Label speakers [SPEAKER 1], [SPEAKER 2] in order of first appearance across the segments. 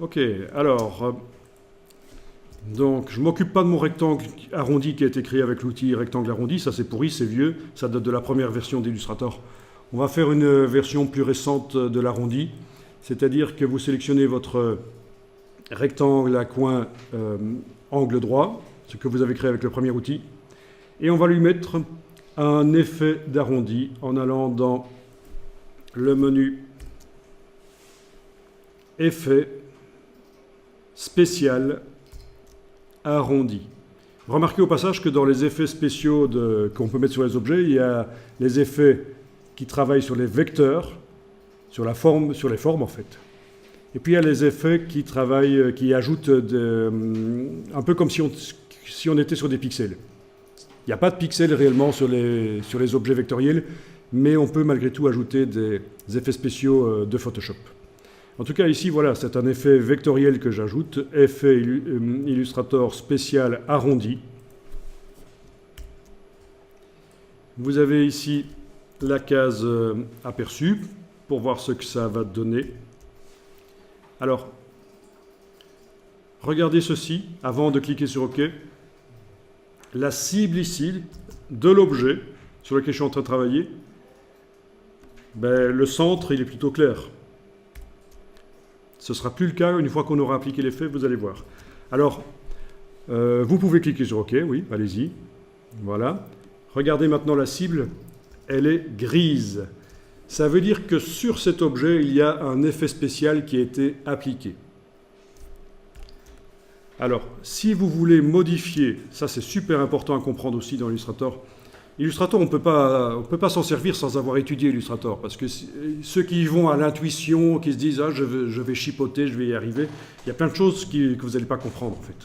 [SPEAKER 1] Ok, alors, donc je ne m'occupe pas de mon rectangle arrondi qui a été créé avec l'outil rectangle arrondi. Ça c'est pourri, c'est vieux, ça date de la première version d'Illustrator. On va faire une version plus récente de l'arrondi, c'est-à-dire que vous sélectionnez votre rectangle à coin angle droit, ce que vous avez créé avec le premier outil, et on va lui mettre un effet d'arrondi en allant dans le menu Effet spécial arrondi. Remarquez au passage que dans les effets spéciaux qu'on peut mettre sur les objets, il y a les effets qui travaillent sur les vecteurs, sur la forme, sur les formes en fait. Et puis il y a les effets qui travaillent, qui ajoutent un peu comme si on était sur des pixels. Il n'y a pas de pixels réellement sur les objets vectoriels, mais on peut malgré tout ajouter des effets spéciaux de Photoshop. En tout cas, ici, voilà, c'est un effet vectoriel que j'ajoute, effet Illustrator spécial arrondi. Vous avez ici la case aperçu pour voir ce que ça va donner. Alors, regardez ceci avant de cliquer sur OK. La cible ici de l'objet sur lequel je suis en train de travailler, ben, le centre, il est plutôt clair. Ce ne sera plus le cas une fois qu'on aura appliqué l'effet, vous allez voir. Alors, vous pouvez cliquer sur OK, oui, allez-y. Voilà. Regardez maintenant la cible, elle est grise. Ça veut dire que sur cet objet, il y a un effet spécial qui a été appliqué. Alors, si vous voulez modifier, ça c'est super important à comprendre aussi dans Illustrator. Illustrator, on ne peut pas s'en servir sans avoir étudié Illustrator, parce que ceux qui y vont à l'intuition, qui se disent « Ah, je vais chipoter, je vais y arriver », il y a plein de choses que vous n'allez pas comprendre en fait.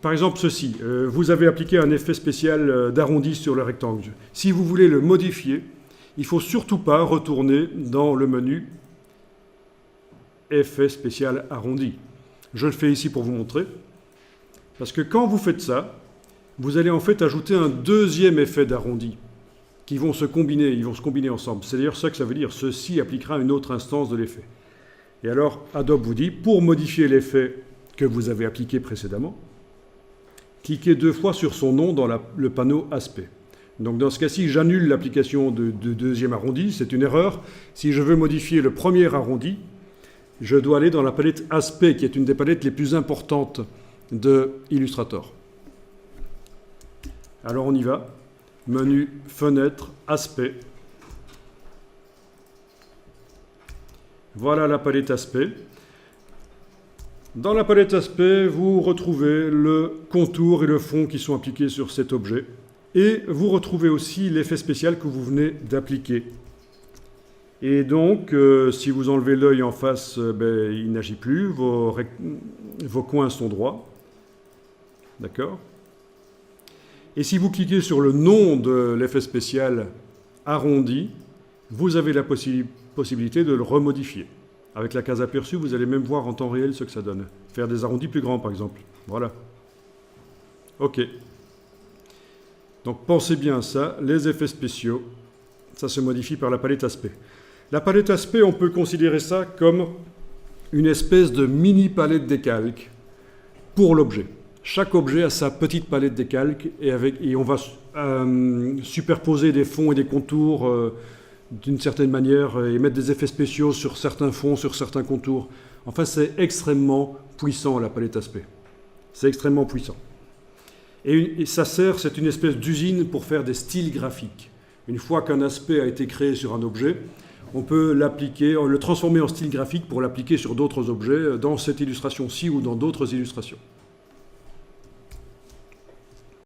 [SPEAKER 1] Par exemple, ceci, vous avez appliqué un effet spécial d'arrondi sur le rectangle. Si vous voulez le modifier, il ne faut surtout pas retourner dans le menu « Effet spécial arrondi ». Je le fais ici pour vous montrer, parce que quand vous faites ça, vous allez en fait ajouter un deuxième effet d'arrondi qui vont se combiner, ils vont se combiner ensemble. C'est d'ailleurs ça que ça veut dire, ceci appliquera une autre instance de l'effet. Et alors, Adobe vous dit, pour modifier l'effet que vous avez appliqué précédemment, cliquez 2 fois sur son nom dans le panneau aspect. Donc dans ce cas-ci, j'annule l'application de deuxième arrondi, c'est une erreur. Si je veux modifier le premier arrondi, je dois aller dans la palette aspect, qui est une des palettes les plus importantes de Illustrator. Alors on y va. Menu, fenêtre, aspect. Voilà la palette aspect. Dans la palette aspect, vous retrouvez le contour et le fond qui sont appliqués sur cet objet. Et vous retrouvez aussi l'effet spécial que vous venez d'appliquer. Et donc, si vous enlevez l'œil en face, il n'agit plus, vos coins sont droits. D'accord ? Et si vous cliquez sur le nom de l'effet spécial arrondi, vous avez la possibilité de le remodifier. Avec la case aperçue, vous allez même voir en temps réel ce que ça donne. Faire des arrondis plus grands, par exemple. Voilà. OK. Donc, pensez bien à ça. Les effets spéciaux, ça se modifie par la palette aspect. La palette aspect, on peut considérer ça comme une espèce de mini palette des calques pour l'objet. Chaque objet a sa petite palette des calques et on va superposer des fonds et des contours d'une certaine manière et mettre des effets spéciaux sur certains fonds, sur certains contours. Enfin, c'est extrêmement puissant, la palette aspect. C'est extrêmement puissant. Et ça sert, c'est une espèce d'usine pour faire des styles graphiques. Une fois qu'un aspect a été créé sur un objet, on peut l'appliquer, le transformer en style graphique pour l'appliquer sur d'autres objets, dans cette illustration-ci ou dans d'autres illustrations.